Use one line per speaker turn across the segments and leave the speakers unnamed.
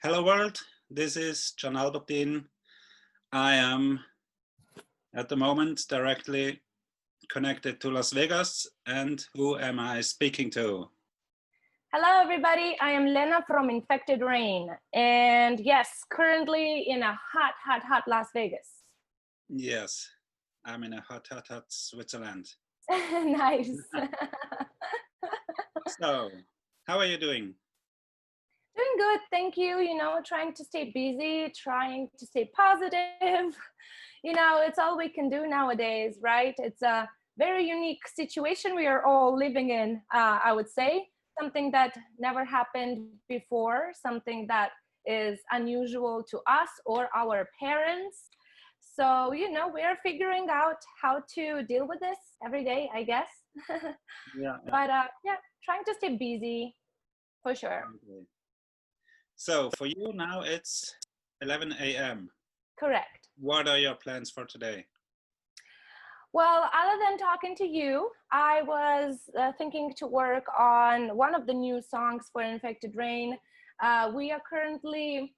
Hello world, this is John Albertine. I am at the moment directly connected to Las Vegas. And who am I speaking to?
Hello everybody, I am Lena from Infected Rain. And yes, currently in a hot Las Vegas.
Yes, I'm in a hot Switzerland.
Nice.
So, how are you doing?
Doing good, thank you. Trying to stay busy, trying to stay positive. It's all we can do nowadays, right? It's a very unique situation we are all living in, I would say. Something that never happened before, something that is unusual to us or our parents. So, we are figuring out how to deal with this every day, I guess.
Yeah.
But yeah, trying to stay busy for sure.
Okay. So, for you now it's 11 a.m.
Correct.
What are your plans for today?
Well, other than talking to you, I was thinking to work on one of the new songs for Infected Rain. We are currently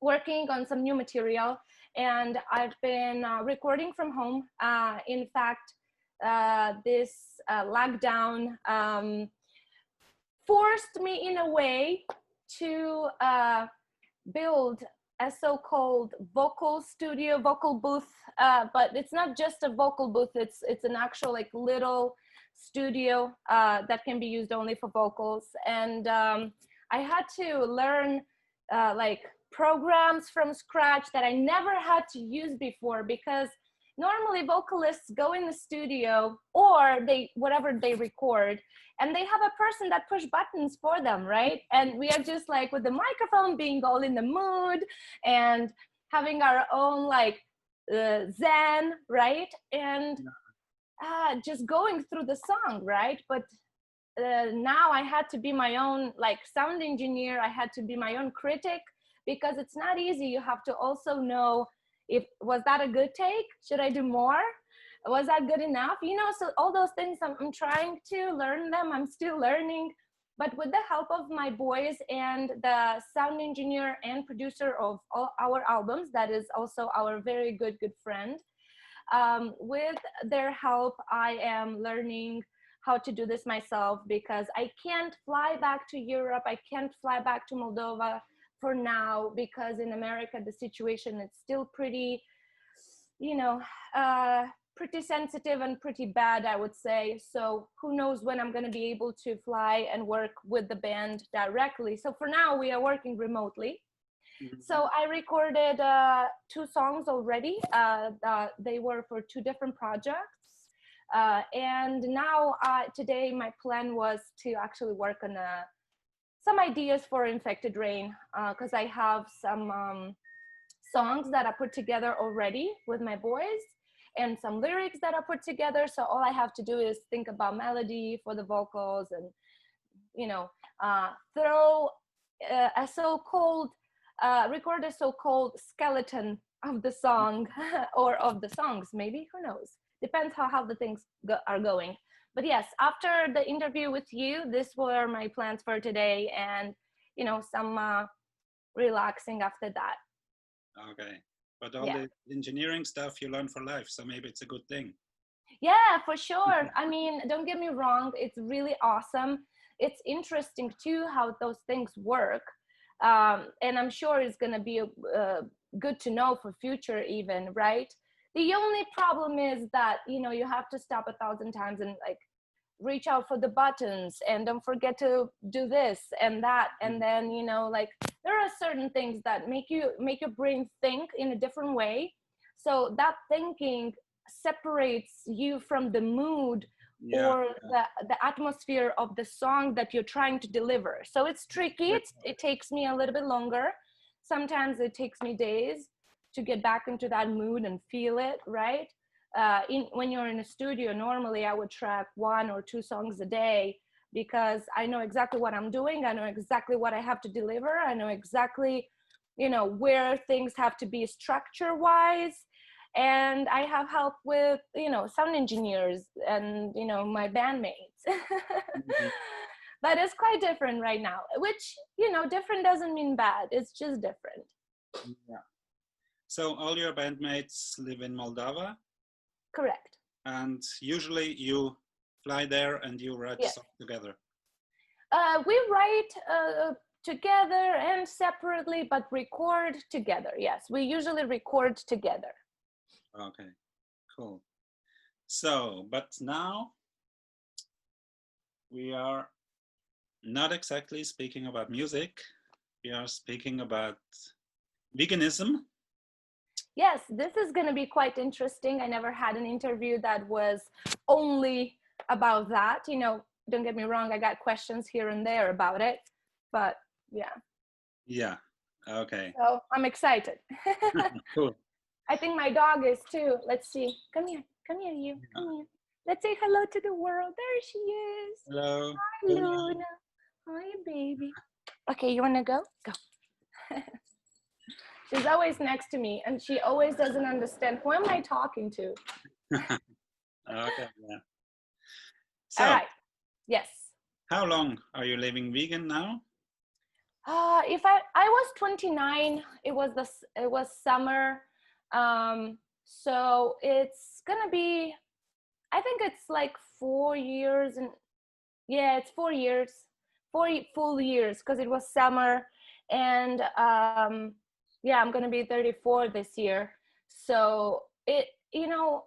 working on some new material, and I've been recording from home. In fact, this lockdown forced me in a way to build a so-called vocal studio, vocal booth, but it's not just a vocal booth, it's an actual like little studio that can be used only for vocals. And I had to learn like programs from scratch that I never had to use before, because normally vocalists go in the studio or whatever they record, and they have a person that push buttons for them, right? And we are just like with the microphone being all in the mood and having our own like zen, right? And just going through the song, right? But now I had to be my own like sound engineer. I had to be my own critic, because it's not easy. You have to also know, was that a good take? Should I do more? Was that good enough? So all those things, I'm trying to learn them. I'm still learning, but with the help of my boys and the sound engineer and producer of all our albums, that is also our very good friend. With their help, I am learning how to do this myself, because I can't fly back to Europe. I can't fly back to Moldova for now, because in America, the situation is still pretty, pretty sensitive and pretty bad, I would say. So who knows when I'm going to be able to fly and work with the band directly. So for now, we are working remotely. Mm-hmm. So I recorded 2 songs already. They were for 2 different projects. And now today, my plan was to actually work on some ideas for Infected Rain, because I have some songs that I put together already with my boys, and some lyrics that I put together. So all I have to do is think about melody for the vocals, and throw a so-called record a so-called skeleton of the song or of the songs, maybe, who knows, depends how the things are going. But yes, after the interview with you, these were my plans for today, and some relaxing after that.
Okay. But all the engineering stuff you learn for life, so maybe it's a good thing.
Yeah, for sure. I mean, don't get me wrong, it's really awesome. It's interesting too how those things work. And I'm sure it's going to be good to know for future even, right? The only problem is that, you have to stop 1,000 times and like reach out for the buttons, and don't forget to do this and that. And then, like there are certain things that make your brain think in a different way. So that thinking separates you from the mood or the atmosphere of the song that you're trying to deliver. So it's tricky. It takes me a little bit longer. Sometimes it takes me days to get back into that mood and feel it, right? When you're in a studio, normally I would track 1 or 2 songs a day, because I know exactly what I'm doing. I know exactly what I have to deliver. I know exactly, where things have to be structure-wise. And I have help with, sound engineers and, my bandmates. Mm-hmm. but it's quite different right now, which, you know, different doesn't mean bad. It's just different.
Yeah. So all your bandmates live in Moldova?
Correct.
And usually you fly there and you write
Yes.
songs together?
We write together and separately, but record together. Yes, we usually record together.
Okay, cool. So, but now we are not exactly speaking about music. We are speaking about veganism.
Yes, this is going to be quite interesting. I never had an interview that was only about that. You know, don't get me wrong, I got questions here and there about it, but yeah.
Yeah, okay.
So I'm excited.
Cool.
I think my dog is too. Let's see. Come here, you. Come here. Let's say hello to the world. There she is.
Hello.
Hi, Luna. Hi, baby. Okay, you want to go? Go. She's always next to me, and she always doesn't understand, who am I talking to?
Okay, yeah. So,
all right. Yes.
how long are you living vegan now?
If I was 29, it was summer, so it's gonna be, I think it's like 4 years, and yeah, it's 4 years, 4 full years, because it was summer, and yeah, I'm gonna be 34 this year. So it, you know,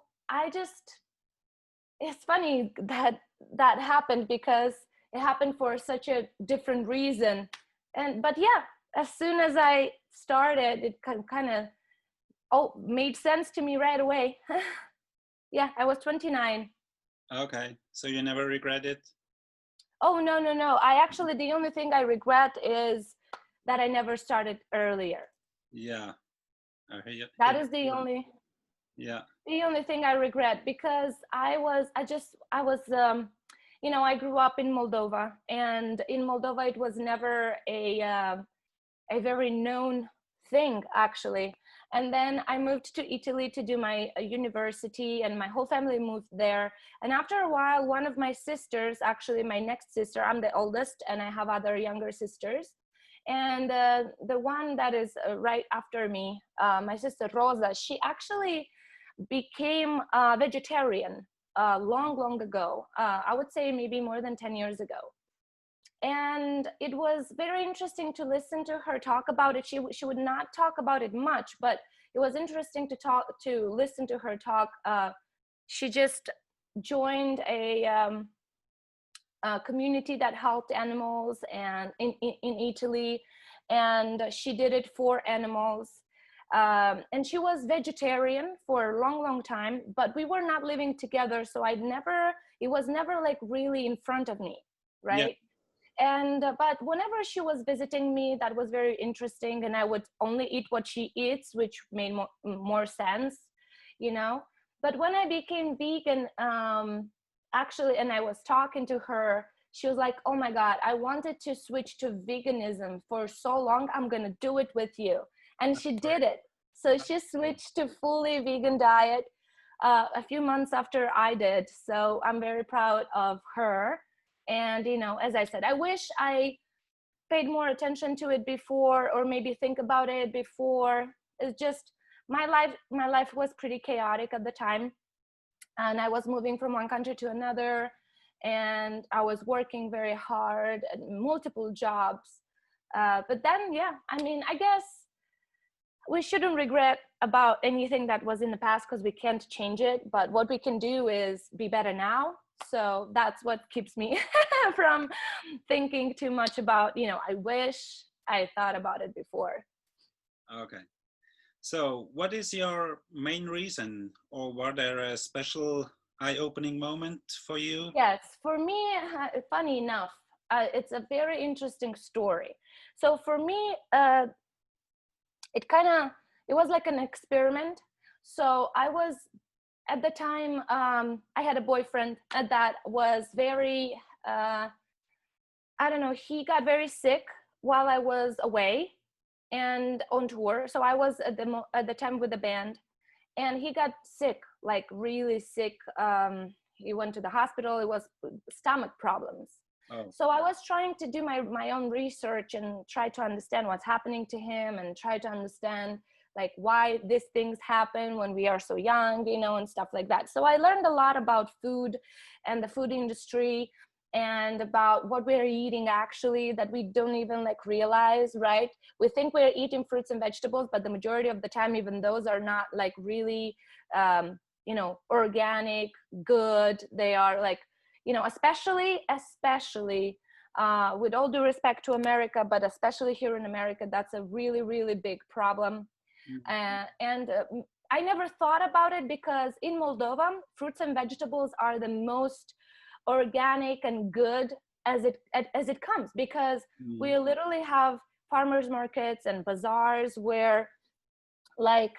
it's funny that that happened, because it happened for such a different reason. But yeah, as soon as I started, it kind of made sense to me right away. Yeah, I was 29.
Okay, so you never regret it?
Oh, no. The only thing I regret is that I never started earlier.
Yeah.
That is the only thing I regret, because I was you know, I grew up in Moldova, and in Moldova it was never a very known thing, actually. And then I moved to Italy to do my university, and my whole family moved there. And after a while, one of my sisters, actually my next sister, I'm the oldest and I have other younger sisters, and the one that is right after me, my sister Rosa, she actually became a vegetarian long ago. I would say maybe more than 10 years ago. And it was very interesting to listen to her talk about it. She would not talk about it much, but it was interesting to listen to her talk. She just joined a community that helped animals, and in Italy, and she did it for animals. And she was vegetarian for a long time, but we were not living together, so it was never like really in front of me, right?
Yeah.
And but whenever she was visiting me, that was very interesting, and I would only eat what she eats, which made more sense, you know. But when I became vegan, actually, and I was talking to her, she was like, oh my God, I wanted to switch to veganism for so long, I'm gonna do it with you. And she did it. So she switched to fully vegan diet a few months after I did. So I'm very proud of her. And, you know, as I said, I wish I paid more attention to it before, or maybe think about it before. It's just my life was pretty chaotic at the time, and I was moving from one country to another, and I was working very hard at multiple jobs. But then, yeah, I mean, I guess we shouldn't regret about anything that was in the past, because we can't change it. But what we can do is be better now. So that's what keeps me from thinking too much about, you know, I wish I thought about it before.
Okay. So what is your main reason, or was there a special eye-opening moment for you?
Yes, for me, funny enough, it's a very interesting story. So for me, it was like an experiment. So I was, at the time, I had a boyfriend that was very, I don't know, he got very sick while I was away and on tour. So I was at the time with the band, and he got sick, like really sick. He went to the hospital. It was stomach problems.
Oh.
So I was trying to do my own research and try to understand what's happening to him, and try to understand like why these things happen when we are so young, you know, and stuff like that. So I learned a lot about food and the food industry, and about what we're eating actually, that we don't even like realize, right? We think we're eating fruits and vegetables, but the majority of the time, even those are not like really, you know, organic, good. They are like, you know, especially with all due respect to America, but especially here in America, that's a really, really big problem. I never thought about it, because in Moldova, fruits and vegetables are the most organic and good as it comes, because we literally have farmers markets and bazaars where like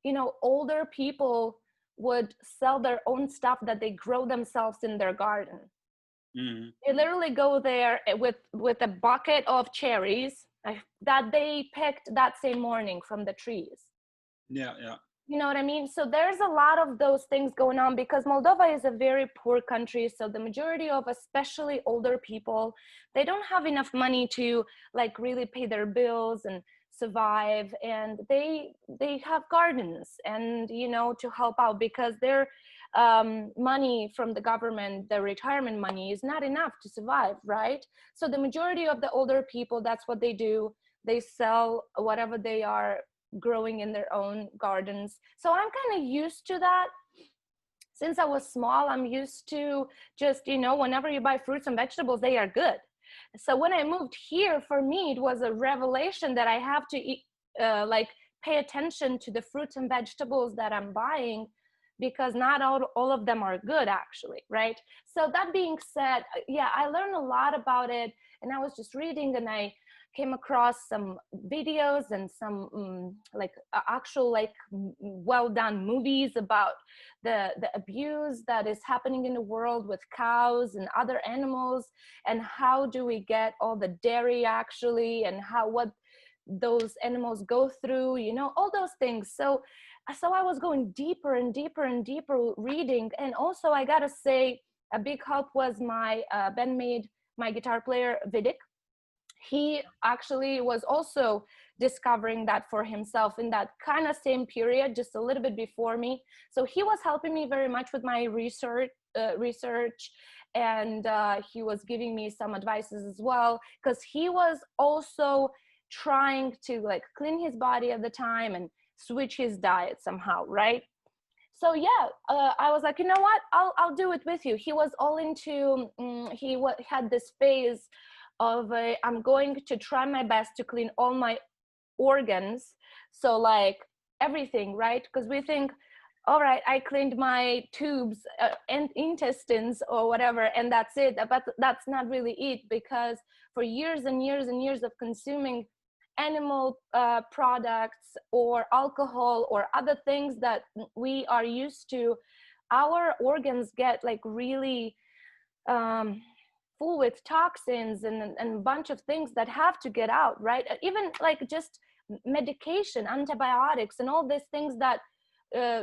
you know, older people would sell their own stuff that they grow themselves in their garden. They literally go there with a bucket of cherries that they picked that same morning from the trees.
Yeah.
You know what I mean? So there's a lot of those things going on, because Moldova is a very poor country. So the majority of especially older people, they don't have enough money to like really pay their bills and survive. And they have gardens, and, you know, to help out, because their money from the government, the retirement money, is not enough to survive, right? So the majority of the older people, that's what they do. They sell whatever they are growing in their own gardens. So I'm kind of used to that. Since I was small, I'm used to just, you know, whenever you buy fruits and vegetables, they are good. So when I moved here, for me, it was a revelation that I have to eat, like pay attention to the fruits and vegetables that I'm buying, because not all of them are good actually, right? So that being said, yeah, I learned a lot about it, and I was just reading, and I came across some videos and some like actual like well done movies about the abuse that is happening in the world with cows and other animals, and how do we get all the dairy actually, and what those animals go through, you know, all those things. So I was going deeper and deeper and deeper reading. And also, I gotta say, a big help was my bandmate, my guitar player Vidic. He actually was also discovering that for himself in that kind of same period, just a little bit before me. So he was helping me very much with my research, and he was giving me some advices as well, because he was also trying to like clean his body at the time and switch his diet somehow, right? So yeah, I was like, you know what, I'll do it with you. He was all into had this phase of I'm going to try my best to clean all my organs, so like everything, right? Because we think, all right, I cleaned my tubes and intestines or whatever, and that's it. But that's not really it, because for years and years and years of consuming animal products or alcohol or other things that we are used to, our organs get like really full with toxins and a bunch of things that have to get out, right? Even like just medication, antibiotics, and all these things that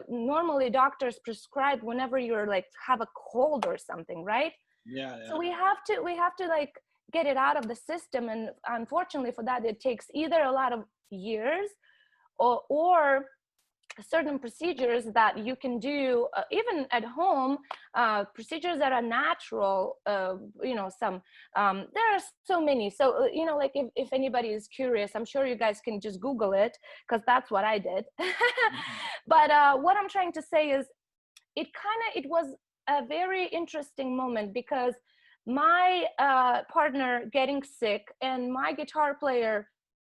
normally doctors prescribe whenever you're like have a cold or something, right?
Yeah.
So we have to like get it out of the system, and unfortunately for that, it takes either a lot of years or certain procedures that you can do even at home, procedures that are natural, you know, some there are so many. So you know, like if anybody is curious, I'm sure you guys can just Google it, because that's what I did. But what I'm trying to say is it was a very interesting moment, because my partner getting sick and my guitar player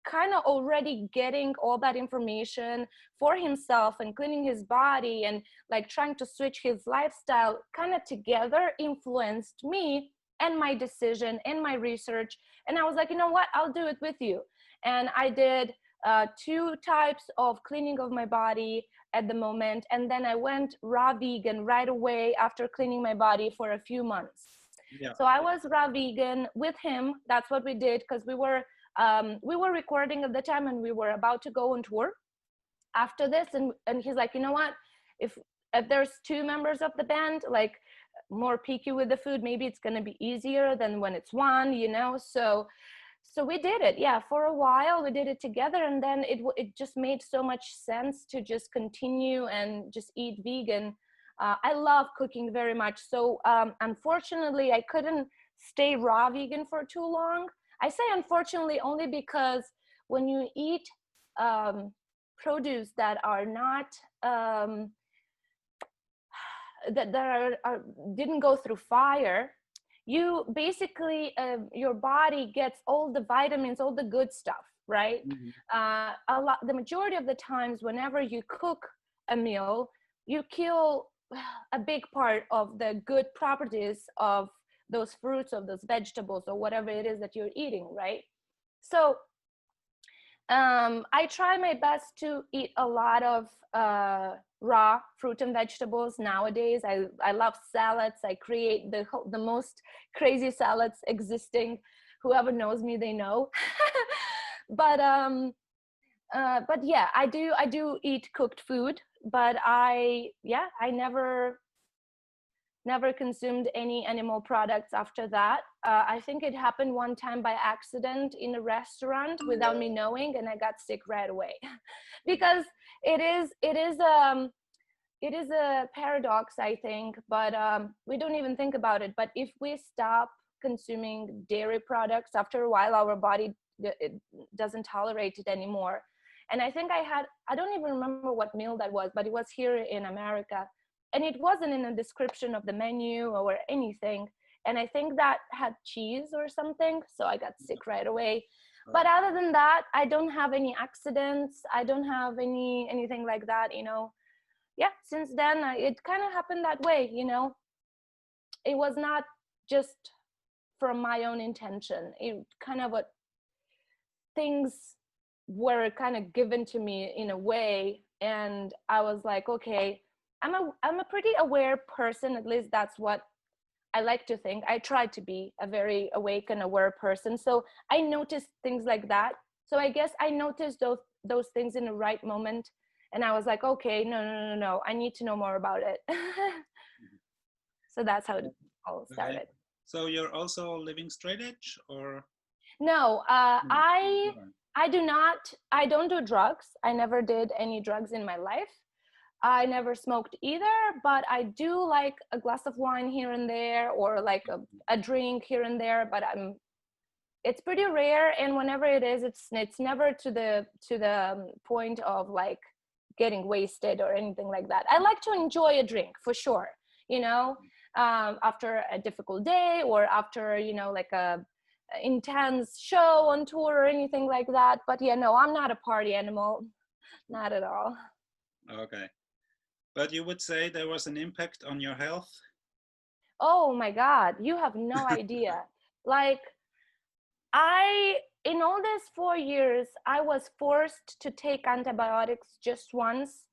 kind of already getting all that information for himself and cleaning his body and like trying to switch his lifestyle kind of together influenced me and my decision and my research. And I was like, you know what, I'll do it with you. And I did 2 types of cleaning of my body at the moment, and then I went raw vegan right away after cleaning my body for a few months.
Yeah.
So I was raw vegan with him. That's what we did, because we were recording at the time, and we were about to go on tour after this. And he's like, you know what, if there's 2 members of the band, like more picky with the food, maybe it's going to be easier than when it's one, you know. So we did it, yeah, for a while we did it together, and then it just made so much sense to just continue and just eat vegan. I love cooking very much, so unfortunately I couldn't stay raw vegan for too long. I say unfortunately only because when you eat produce that are not that didn't go through fire, you basically your body gets all the vitamins, all the good stuff, right? The majority of the times whenever you cook a meal, you kill a big part of the good properties of those fruits, of those vegetables, or whatever it is that you're eating, right? So I try my best to eat a lot of raw fruit and vegetables nowadays. I love salads. I create the most crazy salads existing. Whoever knows me, they know. But yeah, I do eat cooked food, but I never consumed any animal products after that. I think it happened one time by accident in a restaurant without me knowing, and I got sick right away. Because it is a paradox, I think, but we don't even think about it. But if we stop consuming dairy products, after a while our body it doesn't tolerate it anymore. And I think I don't even remember what meal that was, but it was here in America. And it wasn't in a description of the menu or anything. And I think that had cheese or something. So I got sick right away. But other than that, I don't have any accidents. I don't have anything like that, you know. Yeah, since then, it kind of happened that way, you know. It was not just from my own intention. It kind of things were kind of given to me in a way. And I was like, okay, I'm a pretty aware person. At least that's what I like to think. I try to be a very awake and aware person. So I noticed things like that. So I guess I noticed those things in the right moment. And I was like, okay, no. I need to know more about it. So that's how it all started.
Okay. So you're also living straight edge, or?
No, I don't do drugs. I never did any drugs in my life. I never smoked either, but I do like a glass of wine here and there, or like a drink here and there, but it's pretty rare. And whenever it is, it's never to the point of like getting wasted or anything like that. I like to enjoy a drink for sure, you know, after a difficult day, or after, you know, like a intense show on tour or anything like that. But yeah, no, I'm not a party animal, not at all.
Okay. But you would say there was an impact on your health?
Oh my God, you have no idea. Like, in all these 4 years, I was forced to take antibiotics just once.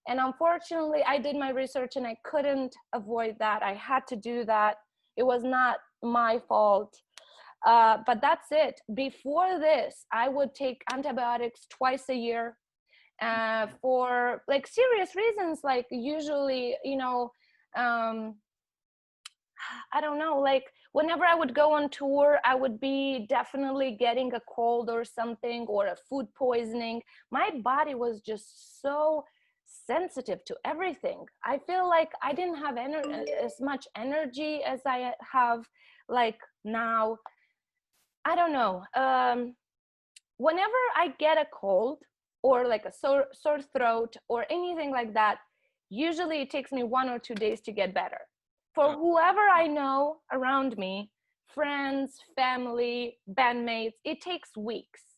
And unfortunately, I did my research and I couldn't avoid that. I had to do that. It was not my fault. But that's it. Before this, I would take antibiotics twice a year. For like serious reasons, like usually, you know, I don't know, like whenever I would go on tour, I would be definitely getting a cold or something, or a food poisoning. My body was just so sensitive to everything. I feel like I didn't have as much energy as I have like now. I don't know. Whenever I get a cold, or like a sore throat or anything like that, usually it takes me 1 or 2 days to get better. For whoever I know around me, friends, family, bandmates, it takes weeks.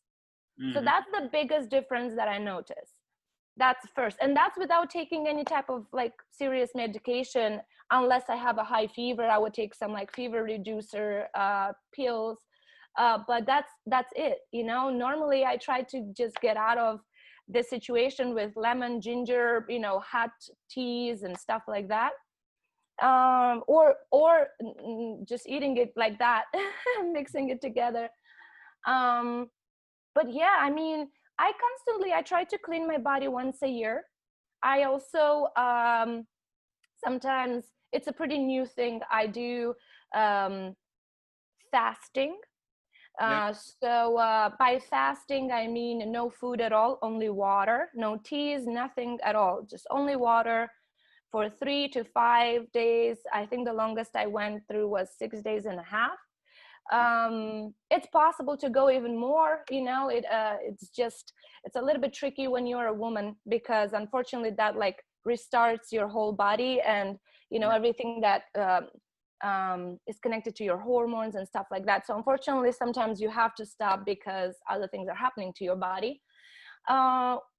So that's the biggest difference that I notice. That's first. And that's without taking any type of like serious medication. Unless I have a high fever, I would take some like fever reducer pills. But that's it, you know. Normally I try to just get out of the situation with lemon, ginger, you know, hot teas and stuff like that, or just eating it like that, mixing it together. But yeah, I mean, I try to clean my body once a year. I also sometimes it's a pretty new thing. I do fasting.
Yeah.
By fasting, I mean no food at all, only water, no teas, nothing at all, just only water for 3 to 5 days. I think the longest I went through was 6 days and a half. It's possible to go even more, you know, it's a little bit tricky when you're a woman, because unfortunately that like restarts your whole body, and you know, everything that is connected to your hormones and stuff like that. So unfortunately sometimes you have to stop because other things are happening to your body,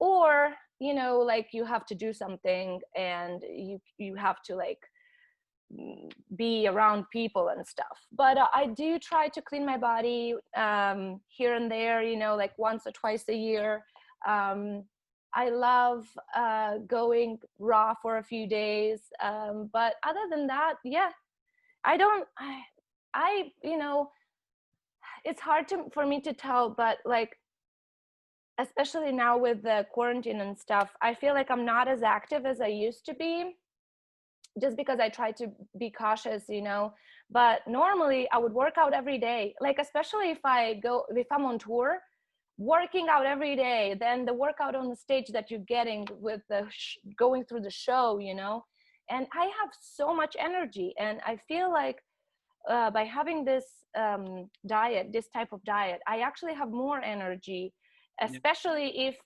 or you know, like you have to do something and you have to like be around people and stuff. But I do try to clean my body here and there, you know, like once or twice a year. I love going raw for a few days, but other than that, yeah, I you know, it's hard for me to tell, but like especially now with the quarantine and stuff, I feel like I'm not as active as I used to be, just because I try to be cautious, you know. But normally I would work out every day, like especially if I'm on tour, working out every day, then the workout on the stage that you're getting with the going through the show, you know. And I have so much energy, and I feel like by having this diet, this type of diet, I actually have more energy, especially if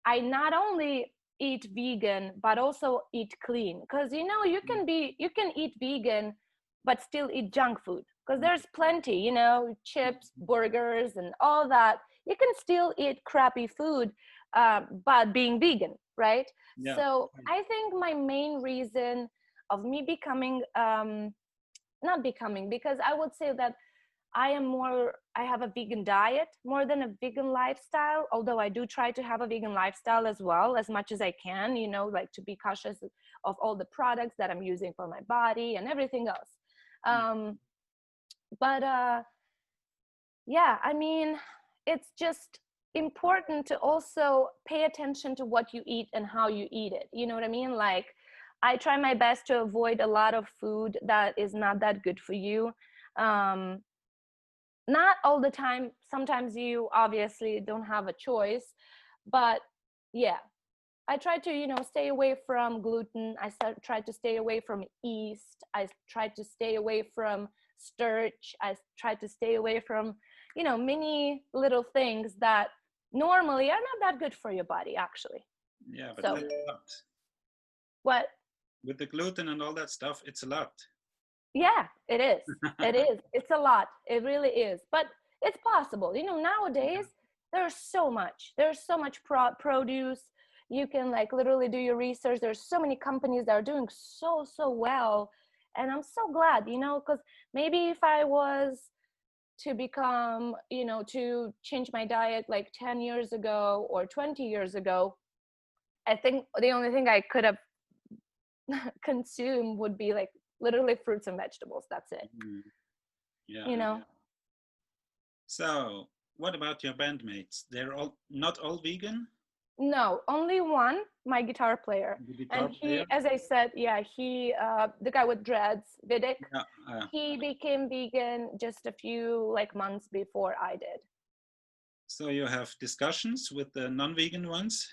I not only eat vegan but also eat clean. Because you know, you can eat vegan but still eat junk food, because there's plenty, you know, chips, burgers and all that. You can still eat crappy food but being vegan, right?
Yeah.
So I think my main reason of me becoming not becoming, because I would say that I have a vegan diet more than a vegan lifestyle, although I do try to have a vegan lifestyle as well, as much as I can, you know, like to be cautious of all the products that I'm using for my body and everything else. Yeah, I mean, it's just important to also pay attention to what you eat and how you eat it. You know what I mean? Like, I try my best to avoid a lot of food that is not that good for you. Not all the time. Sometimes you obviously don't have a choice, but yeah, I try to, you know, stay away from gluten. Try to stay away from yeast. I try to stay away from starch. I try to stay away from, you know, many little things that normally are not that good for your body, actually.
Yeah, but
So,
that's a lot.
What?
With the gluten and all that stuff, it's a lot.
Yeah, it is. It is. It's a lot. It really is. But it's possible. You know, nowadays there's so much. There's so much produce. You can like literally do your research. There's so many companies that are doing so well, and I'm so glad, you know, because maybe if I was to become, you know, to change my diet like 10 years ago or 20 years ago, I think the only thing I could have consumed would be like literally fruits and vegetables. That's it.
Yeah.
You know.
So, what about your bandmates? They're all not all vegan?
No, only one, my guitar player.
The guitar
And
player?
he, as I said, yeah, he, the guy with dreads, Vidic,
Yeah.
he became vegan just a few like months before I did.
So you have discussions with the non-vegan ones?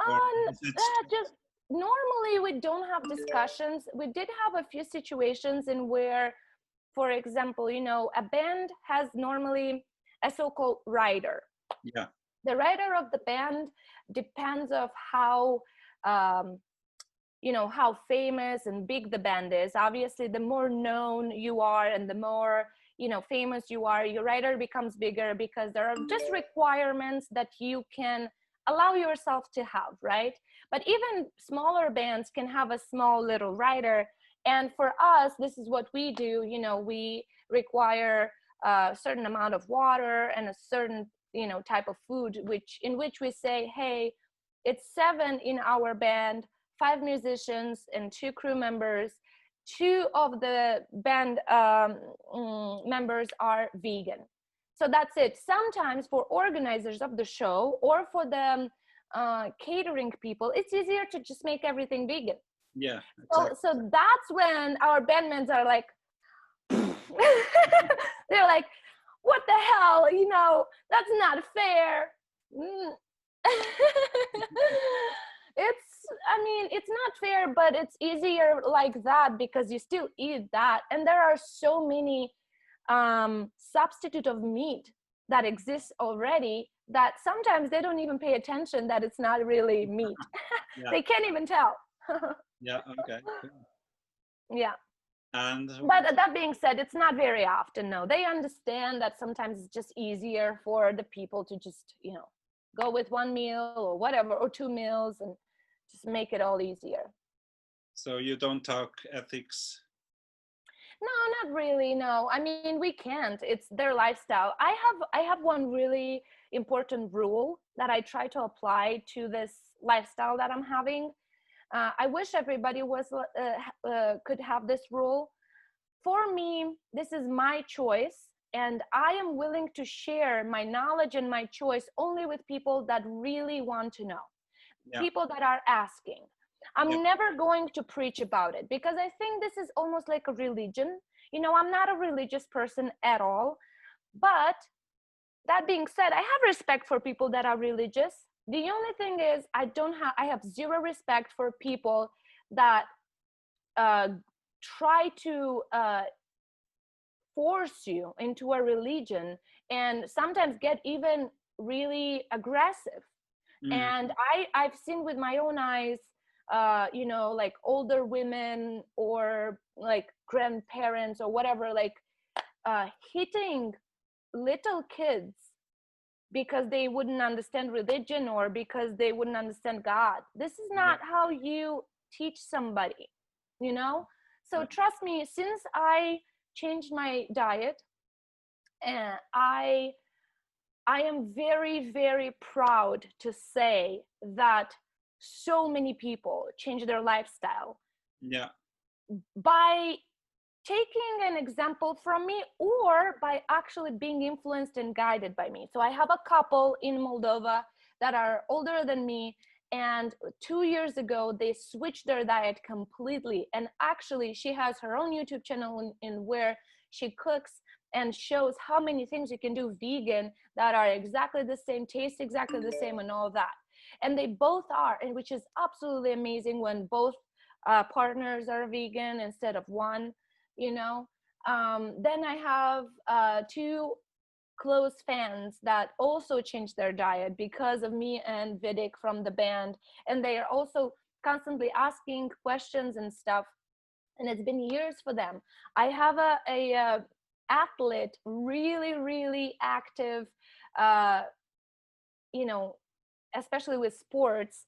Or is it
Just normally we don't have discussions. We did have a few situations in where, for example, you know, a band has normally a so-called rider.
Yeah.
The writer of the band depends of how you know, how famous and big the band is. Obviously, the more known you are and the more, you know, famous you are, your writer becomes bigger, because there are just requirements that you can allow yourself to have, right? But even smaller bands can have a small little writer. And for us, this is what we do. You know, we require a certain amount of water and a certain, you know, type of food, in which we say, hey, it's 7 in our band, 5 musicians and 2 crew members. 2 of the band members are vegan. So that's it. Sometimes for organizers of the show or for the catering people, it's easier to just make everything vegan.
Yeah,
So,
exactly.
so that's when our bandmates are like, they're like, what the hell, you know, that's not fair. Mm. It's, I mean, it's not fair, but it's easier like that because you still eat that. And there are so many substitute of meat that exists already that sometimes they don't even pay attention that it's not really meat.
Yeah,
They can't even tell.
yeah, okay, cool.
Yeah.
And
But that being said, it's not very often. No, they understand that sometimes it's just easier for the people to just, you know, go with one meal or whatever, or two meals, and just make it all easier.
so you don't talk ethics.
No, not really. No, I mean, we can't. It's their lifestyle. I have one really important rule that I try to apply to this lifestyle that I'm having. I wish everybody could have this rule. For me, this is my choice, and I am willing to share my knowledge and my choice only with people that really want to know,
Yeah,
people that are asking.
yeah,
I'm never going to preach about it because I think this is almost like a religion. You know, I'm not a religious person at all. But that being said, I have respect for people that are religious. The only thing is, I have zero respect for people that uh, try to force you into a religion and sometimes get even really aggressive.
mm,
And I've seen with my own eyes, you know, like older women or like grandparents or whatever, like hitting little kids because they wouldn't understand religion or because they wouldn't understand God. This is
yeah,
not how you teach somebody, you know. So
yeah,
trust me, since I changed my diet, and I am very, very proud to say that so many people change their lifestyle
yeah,
by taking an example from me or by actually being influenced and guided by me. So I have a couple in Moldova that are older than me, and 2 years ago they switched their diet completely, and actually she has her own YouTube channel in where she cooks and shows how many things you can do vegan that are exactly the same, taste exactly the same, and all that. And they both are, and which is absolutely amazing when both partners are vegan instead of one, you know. Then I have two close fans that also changed their diet because of me and Vidic from the band, and they are also constantly asking questions and stuff, and it's been years for them. I have a athlete, really, really active, uh, you know, especially with sports,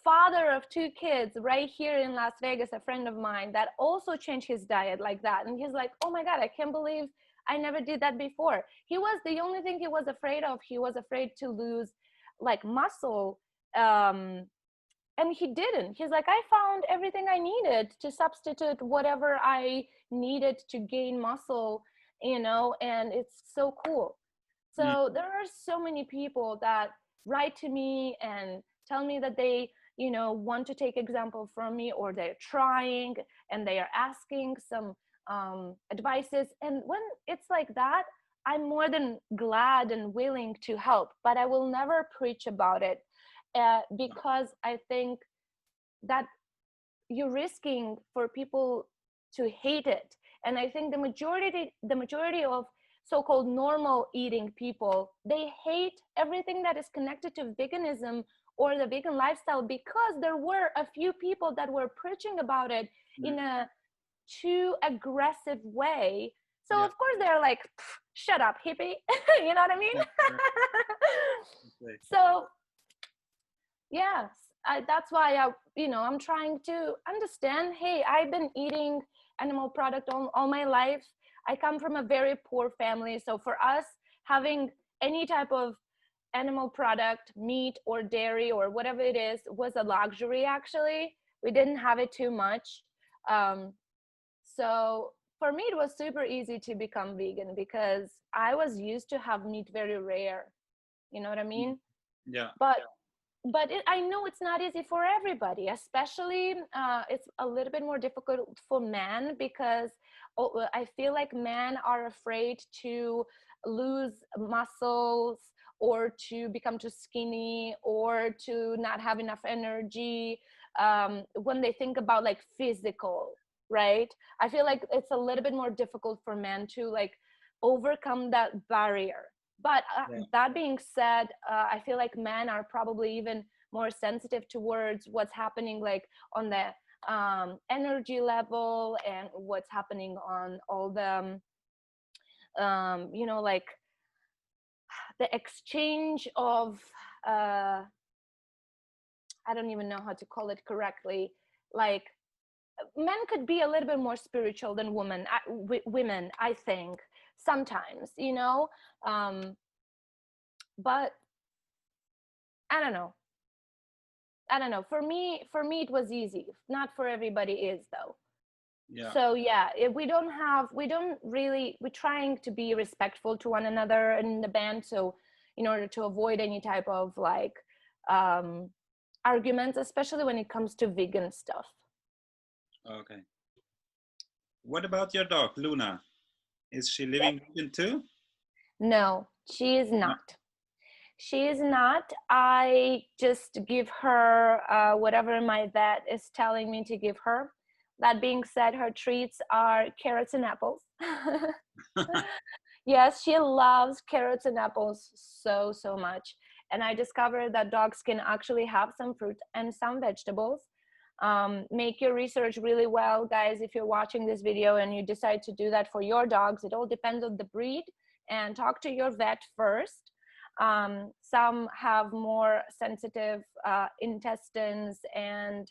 father of two kids right here in Las Vegas, a friend of mine that also changed his diet like that. And he's like, oh my God, I can't believe I never did that before. He was, the only thing he was afraid of, he was afraid to lose like muscle. And he didn't. He's like, I found everything I needed to substitute whatever I needed to gain muscle, you know, and it's so cool.
mm,
So there are so many people that write to me and tell me that they, you know, want to take example from me, or they're trying and they are asking some advices. And when it's like that, I'm more than glad and willing to help, but I will never preach about it because I think that you're risking for people to hate it. And I think the majority of so-called normal eating people, they hate everything that is connected to veganism or the vegan lifestyle because there were a few people that were preaching about it
mm,
in a too aggressive way. So
yeah,
of course they're like, shut up, hippie. You know what I mean?
yeah, yeah, okay,
So yes, that's why I'm trying to understand, hey, I've been eating animal product all my life. I come from a very poor family, so for us, having any type of animal product, meat or dairy or whatever it is, was a luxury. Actually, we didn't have it too much. Um, so for me it was super easy to become vegan because I was used to have meat very rare, you know what I
mm,
mean?
yeah,
But I know it's not easy for everybody, especially it's a little bit more difficult for men because I feel like men are afraid to lose muscles or to become too skinny or to not have enough energy when they think about like physical, right? I feel like it's a little bit more difficult for men to like overcome that barrier. But
Yeah.
that being said, I feel like men are probably even more sensitive towards what's happening like on the energy level and what's happening on all the you know, like the exchange of I don't even know how to call it correctly, like men could be a little bit more spiritual than women, I think, sometimes, you know. But I don't know. For me it was easy. Not for everybody is though.
Yeah.
So yeah, we're trying to be respectful to one another in the band, so in order to avoid any type of like arguments, especially when it comes to vegan stuff.
Okay. What about your dog, Luna? Is she living vegan too?
No, she is
No.
not. She is not. I just give her whatever my vet is telling me to give her. That being said, her treats are carrots and apples. Yes, she loves carrots and apples so much. And I discovered that dogs can actually have some fruit and some vegetables. Make your research really well, guys. If you're watching this video and you decide to do that for your dogs, it all depends on the breed, and talk to your vet first. Some have more sensitive intestines, and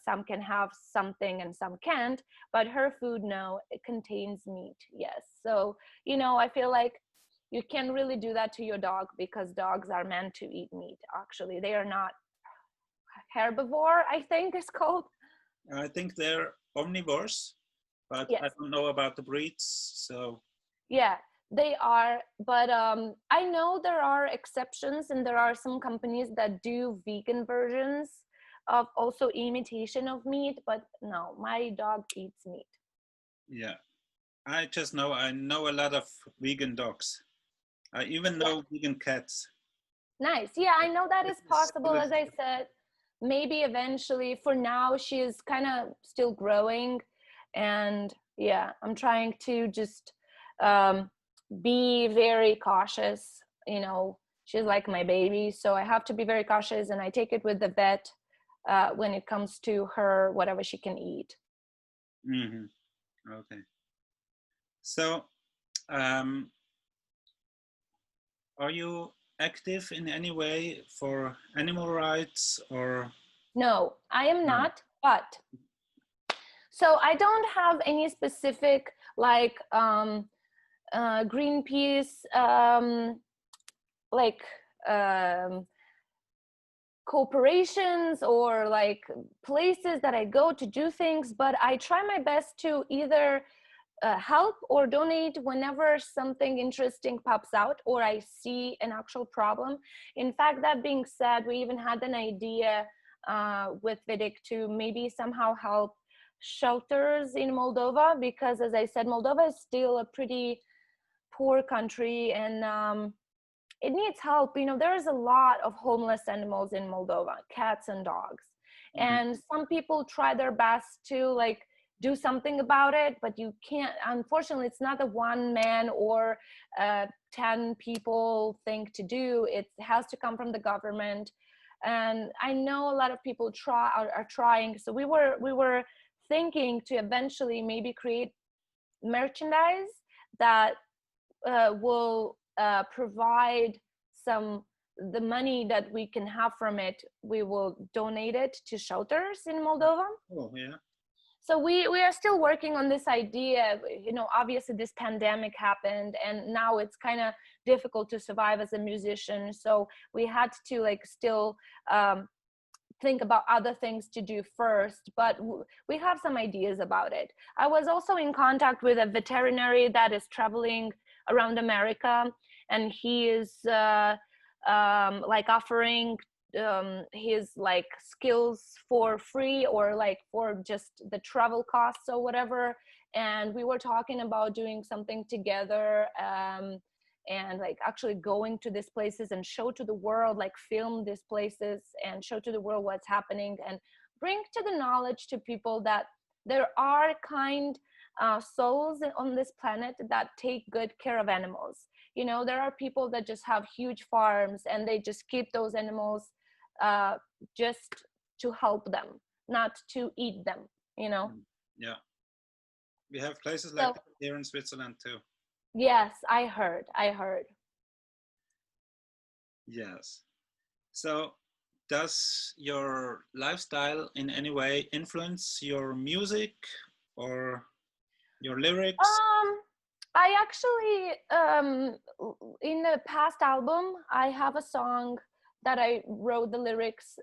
some can have something and some can't, but her food, no, it contains meat. Yes. So, you know, I feel like you can't really do that to your dog because dogs are meant to eat meat. Actually, they are not herbivore, I think it's called.
I think they're omnivores, but
Yes.
I don't know about the breeds. So
Yeah, they are. But I know there are exceptions, and there are some companies that do vegan versions of also imitation of meat. But no, my dog eats meat.
yeah, I know a lot of vegan dogs. I even
Yeah,
know vegan cats.
nice. Yeah, I know that
This
is
is
possible. As I said, maybe eventually. For now, she is kind of still growing, and yeah, I'm trying to just um, be very cautious. You know, she's like my baby, so I have to be very cautious, and I take it with the vet when it comes to her, whatever she can eat.
Mm-hmm. Okay. So, um, are you active in any way for animal rights or
No, I am
no?
not, but so I don't have any specific like Greenpeace like um, corporations or like places that I go to do things, but I try my best to either help or donate whenever something interesting pops out or I see an actual problem. In fact, that being said, we even had an idea with Vidic to maybe somehow help shelters in Moldova, because as I said, Moldova is still a pretty poor country, and it needs help. You know, there's a lot of homeless animals in Moldova, cats and dogs.
Mm-hmm.
And some people try their best to like do something about it, but you can't, unfortunately, it's not a one man or 10 people thing to do. It has to come from the government. And I know a lot of people are trying. So we were thinking to eventually maybe create merchandise that will provide the money that we can have from it, we will donate it to shelters in Moldova.
Oh, yeah.
So we are still working on this idea. You know, obviously this pandemic happened, and now it's kind of difficult to survive as a musician. So we had to like still think about other things to do first, but we have some ideas about it. I was also in contact with a veterinary that is traveling around America, and he is like offering his like skills for free, or like for just the travel costs or whatever. And we were talking about doing something together, and like actually going to these places and show to the world, like film these places and show to the world what's happening, and bring to the knowledge to people that there are kind souls on this planet that take good care of animals. You know, there are people that just have huge farms and they just keep those animals just to help them, not to eat them, you know.
Yeah, we have places like that here in Switzerland too.
Yes, I heard.
Yes. So does your lifestyle in any way influence your music or your lyrics?
I actually, in the past album, I have a song that I wrote the lyrics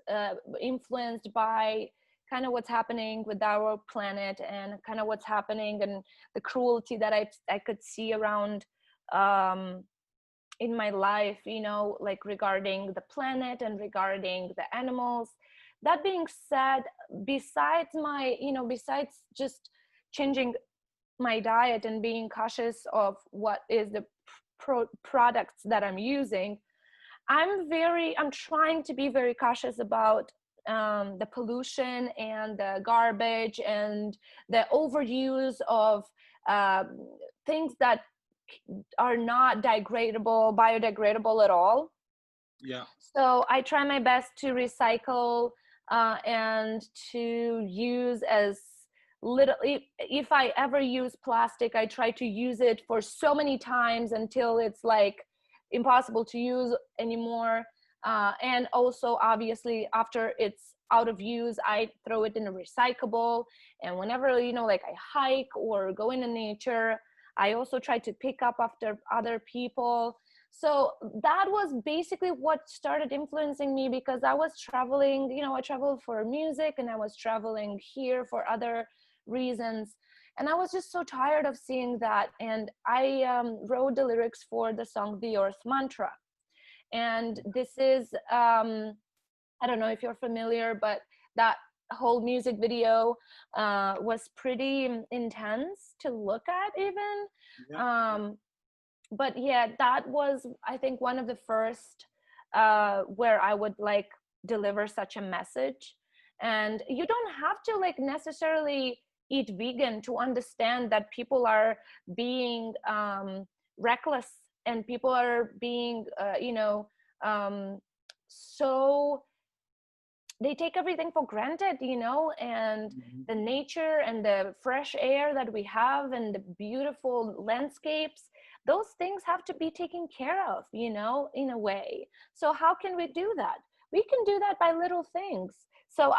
influenced by kind of what's happening with our planet, and kind of what's happening and the cruelty that I could see around in my life, you know, like regarding the planet and regarding the animals. That being said, besides my, you know, besides just changing my diet and being cautious of what is the products that I'm using, I'm trying to be very cautious about the pollution and the garbage and the overuse of things that are not biodegradable at all.
Yeah.
So I try my best to recycle and to use as little. If I ever use plastic, I try to use it for so many times until it's like impossible to use anymore. And also, obviously, after it's out of use, I throw it in a recyclable. And whenever, you know, like I hike or go into nature, I also try to pick up after other people. So that was basically what started influencing me, because I was traveling, you know, I traveled for music and I was traveling here for other reasons. And I was just so tired of seeing that. And I wrote the lyrics for the song The Earth Mantra. And this is, I don't know if you're familiar, but that whole music video was pretty intense to look at even.
Yeah.
But yeah, that was, I think, one of the first where I would like deliver such a message. And you don't have to like necessarily eat vegan to understand that people are being reckless, and people are being you know, so they take everything for granted, you know, and the nature and the fresh air that we have and the beautiful landscapes, those things have to be taken care of, you know, in a way. So how can we do that? We can do that by little things. So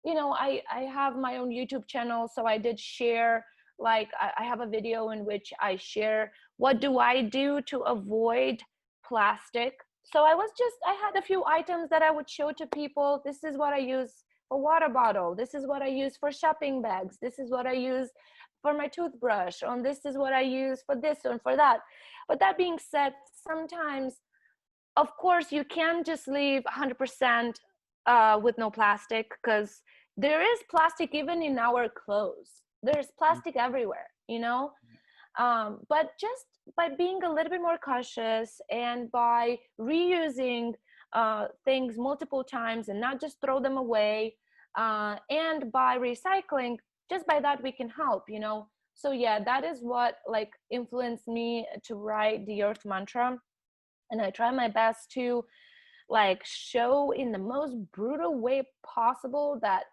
you know, I have my own YouTube channel, so I did share, like I have a video in which I share what do I do to avoid plastic. So I had a few items that I would show to people. This is what I use for water bottle. This is what I use for shopping bags. This is what I use for my toothbrush. And this is what I use for this and for that. But that being said, sometimes, of course, you can't just leave 100% with no plastic, because there is plastic even in our clothes. There's plastic everywhere, you know? But just by being a little bit more cautious and by reusing things multiple times and not just throw them away, and by recycling, just by that we can help, you know. So yeah, that is what like influenced me to write the Earth Mantra. And I try my best to like show in the most brutal way possible that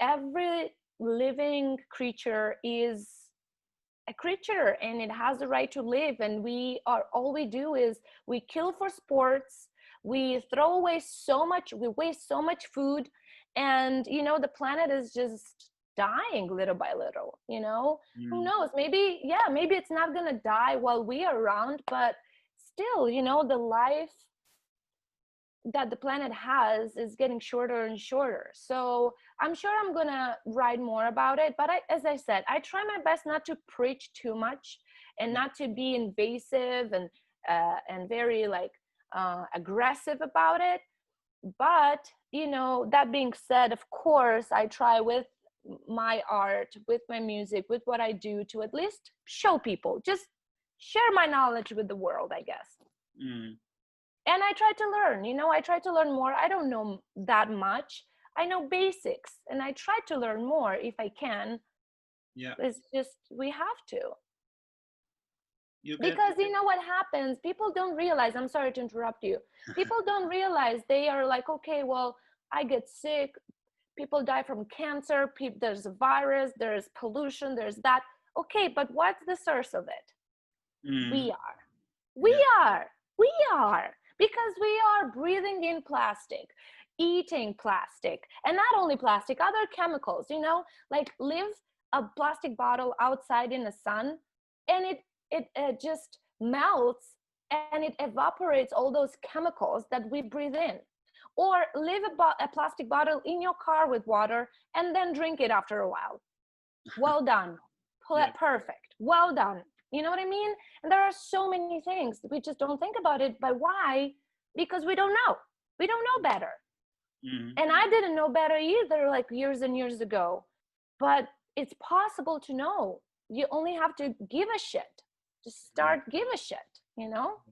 every living creature is a creature and it has the right to live, and all we do is we kill for sports, we throw away so much, we waste so much food, and you know, the planet is just dying little by little, you know. Who knows, maybe it's not gonna die while we are around, but still, you know, the life that the planet has is getting shorter and shorter. So I'm sure I'm gonna write more about it, but as I said, I try my best not to preach too much and not to be invasive and very like aggressive about it, But, you know, that being said, of course, I try with my art, with my music, with what I do to at least show people, just share my knowledge with the world, I guess.
Mm.
And I try to learn, you know, I try to learn more. I don't know that much. I know basics, and I try to learn more if I can.
Yeah.
It's just, we have to.
You get.
Because you know what happens, people don't realize, I'm sorry to interrupt you, people don't realize, they are like, okay, well, I get sick, people die from cancer, there's a virus, there's pollution, there's that. Okay, but what's the source of it?
Mm.
We are. We
Yeah.
are. We are. Because we are breathing in plastic, eating plastic, and not only plastic, other chemicals, you know, like leave a plastic bottle outside in the sun, and it just melts, and it evaporates all those chemicals that we breathe in. Or leave a plastic bottle in your car with water and then drink it after a while. Well done.
Yeah.
Perfect. Well done. You know what I mean? And there are so many things. We just don't think about it. But why? Because we don't know. We don't know better.
Mm.
And I didn't know better either, like years and years ago. But it's possible to know. You only have to give a shit. Just start, give a shit, you know?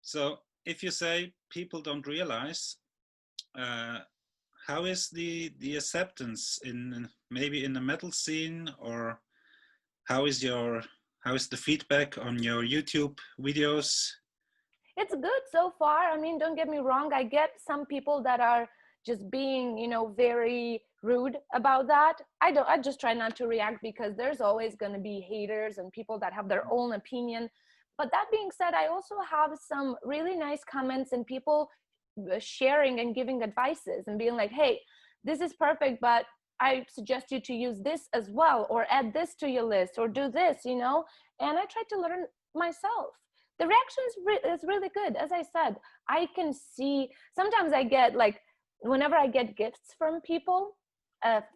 So if you say people don't realize, how is the acceptance in maybe in the metal scene, or how is the feedback on your YouTube videos?
It's good so far. I mean, don't get me wrong. I get some people that are just being, you know, very rude about that. I just try not to react, because there's always going to be haters and people that have their own opinion. But that being said, I also have some really nice comments and people sharing and giving advices and being like, hey, this is perfect, but I suggest you to use this as well, or add this to your list, or do this, you know. And I try to learn myself. The reaction is really good. As I said, I can see, sometimes I get like, whenever I get gifts from people,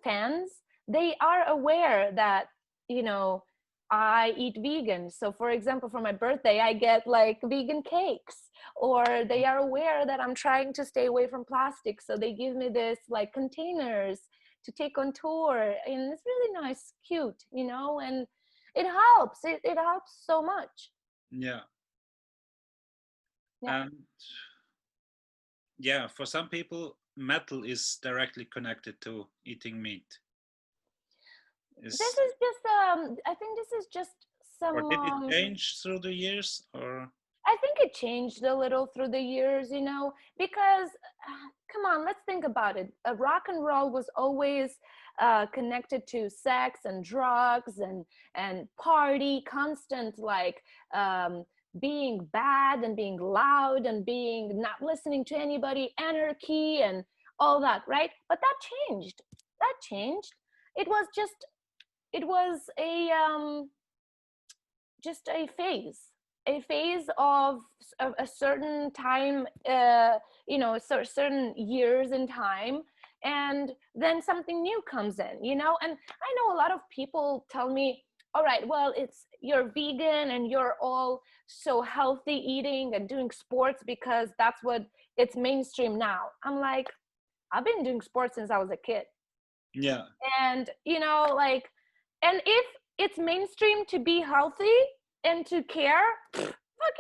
fans, they are aware that, you know, I eat vegan. So for example, for my birthday, I get like vegan cakes, or they are aware that I'm trying to stay away from plastic. So they give me this like containers to take on tour. And it's really nice, cute, you know, and it helps. It helps so much.
Yeah.
Yeah.
And yeah, for some people, metal is directly connected to eating meat.
This is just I think this is just
Or
some
did it change through the years, or?
I think it changed a little through the years, you know, because come on, let's think about it. Rock and roll was always connected to sex and drugs and party, constant like being bad and being loud and being not listening to anybody, anarchy and all that, right? But that changed. That changed. It was just, it was just a phase of a certain time, you know, certain years in time, and then something new comes in, you know. And I know a lot of people tell me, all right, well, you're vegan and you're all so healthy eating and doing sports because that's what it's mainstream now. I'm like, I've been doing sports since I was a kid.
Yeah.
And you know, like, and if it's mainstream to be healthy and to care, fuck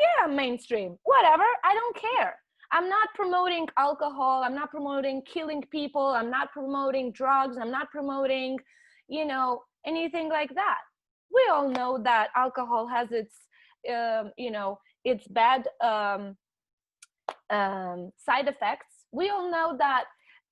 yeah, I'm mainstream, whatever, I don't care. I'm not promoting alcohol, I'm not promoting killing people, I'm not promoting drugs, I'm not promoting, you know, anything like that. We all know that alcohol has its you know, its bad side effects. We all know that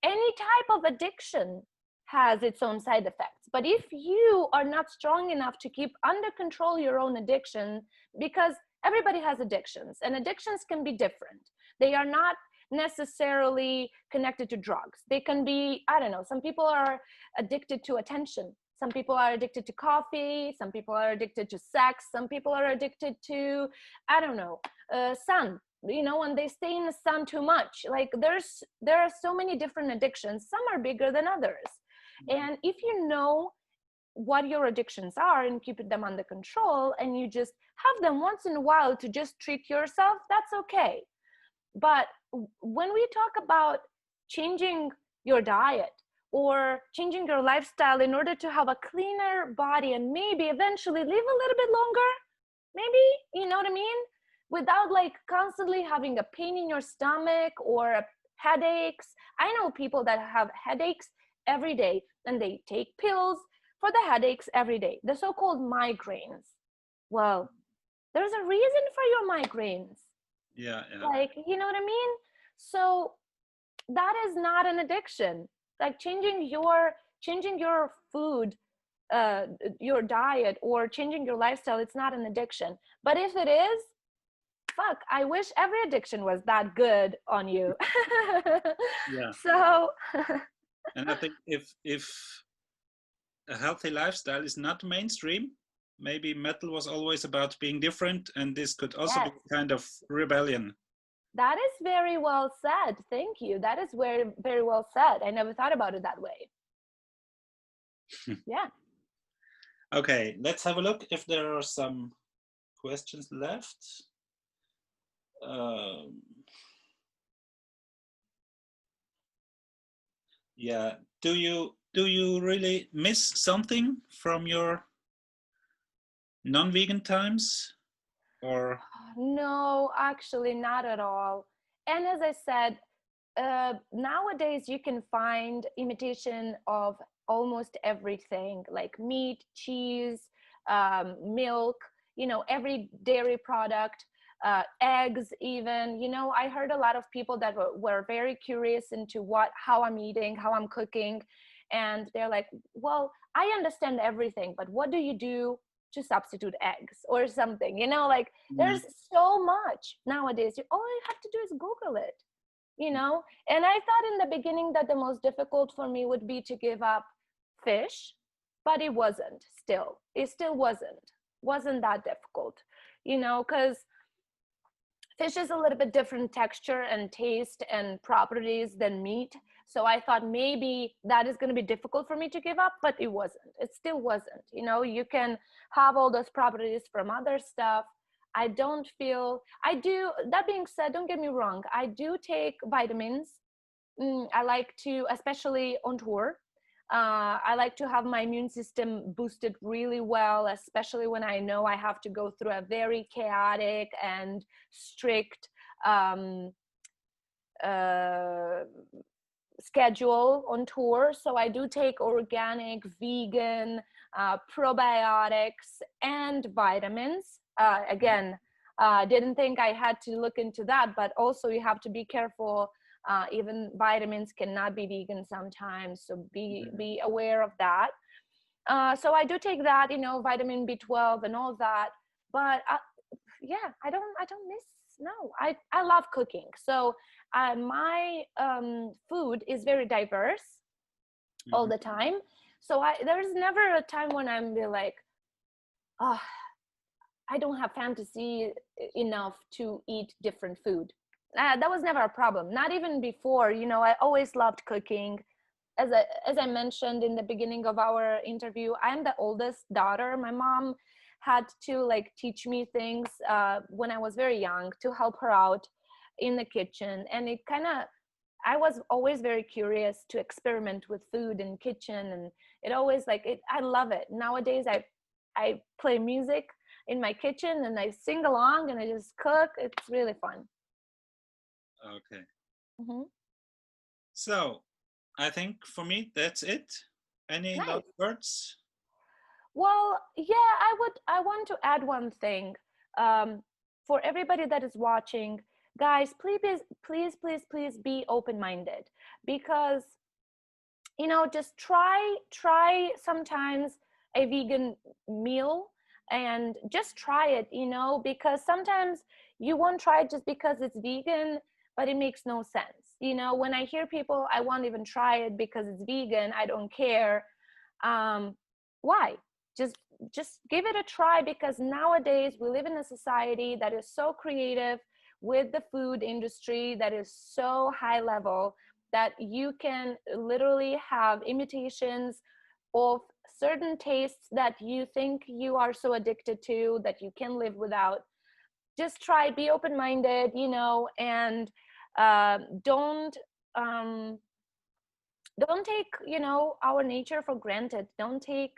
any type of addiction has its own side effects. But if you are not strong enough to keep under control your own addiction, because everybody has addictions and addictions can be different. They are not necessarily connected to drugs. They can be, I don't know, some people are addicted to attention. Some people are addicted to coffee. Some people are addicted to sex. Some people are addicted to, I don't know, sun, you know, when they stay in the sun too much. Like there are so many different addictions. Some are bigger than others. And if you know what your addictions are and keep them under control, and you just have them once in a while to just treat yourself, that's okay. But when we talk about changing your diet or changing your lifestyle in order to have a cleaner body and maybe eventually live a little bit longer, maybe, you know what I mean? Without like constantly having a pain in your stomach or headaches. I know people that have headaches every day and they take pills for the headaches every day, the so-called migraines. Well, there's a reason for your migraines.
Yeah, yeah.
Like, you know what I mean? So that is not an addiction. Like changing your food, your diet, or changing your lifestyle, it's not an addiction. But if it is, fuck, I wish every addiction was that good on you.
Yeah.
So
And I think if a healthy lifestyle is not mainstream, maybe metal was always about being different, and this could also
yes,
be kind of rebellion.
that is very well said. Thank you. That is very, very well said. I never thought about it that way. Yeah.
Okay, let's have a look if there are some questions left. Yeah, do you really miss something from your non-vegan times, or?
No, actually, not at all. And as I said, nowadays you can find imitation of almost everything, like meat, cheese, milk, every dairy product, eggs even. I heard a lot of people that were very curious into how I'm eating, how I'm cooking. And they're like, well, I understand everything, but what do you do to substitute eggs or something? Like there's so much nowadays. All you have to do is Google it. And I thought in the beginning that the most difficult for me would be to give up fish, but it wasn't. It still wasn't that difficult, because fish is a little bit different texture and taste and properties than meat. So I thought maybe that is going to be difficult for me to give up, but it wasn't. It still wasn't. You can have all those properties from other stuff. I do. That being said, don't get me wrong, I do take vitamins. I like to, especially on tour, I like to have my immune system boosted really well, especially when I know I have to go through a very chaotic and strict schedule on tour. So I do take organic, vegan, probiotics, and vitamins. Again, didn't think I had to look into that, but also you have to be careful. Even vitamins cannot be vegan sometimes, so be aware of that. So I do take that, vitamin B12 and all that. But yeah, I don't miss. No, I love cooking. So my food is very diverse all the time. So there's never a time when I'm be like, oh, I don't have fantasy enough to eat different food. That was never a problem. Not even before. I always loved cooking. As I mentioned in the beginning of our interview, I'm the oldest daughter. My mom had to teach me things when I was very young to help her out in the kitchen. And I was always very curious to experiment with food and kitchen, and it always I love it. Nowadays I play music in my kitchen and I sing along and I just cook. It's really fun.
Okay.
Mm-hmm.
So I think for me that's it. Any
Nice.
last words?
Well, yeah, I want to add one thing. For everybody that is watching, guys, please be open-minded, because just try sometimes a vegan meal, and just try it, because sometimes you won't try it just because it's vegan, but it makes no sense. When I hear people, I won't even try it because it's vegan, I don't care. Why? Just give it a try, because nowadays we live in a society that is so creative, with the food industry that is so high level, that you can literally have imitations of certain tastes that you think you are so addicted to that you can live without. Just try, be open-minded, and Don't take, you know, our nature for granted. Don't take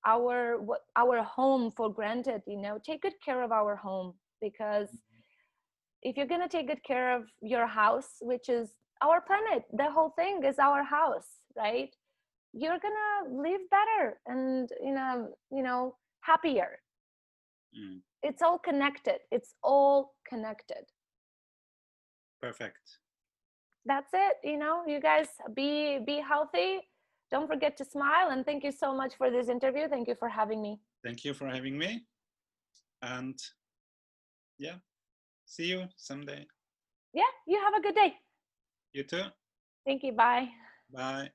our home for granted. You know, take good care of our home, because if you're gonna take good care of your house, which is our planet, the whole thing is our house, right? You're gonna live better and, you know, happier.
Mm.
It's all connected. It's all connected.
Perfect.
That's it. You know, you guys be healthy. Don't forget to smile, and thank you so much for this interview. Thank you for having me.
Thank you for having me. And yeah, see you someday.
Yeah, you have a good day.
You too.
Thank you. Bye.
Bye.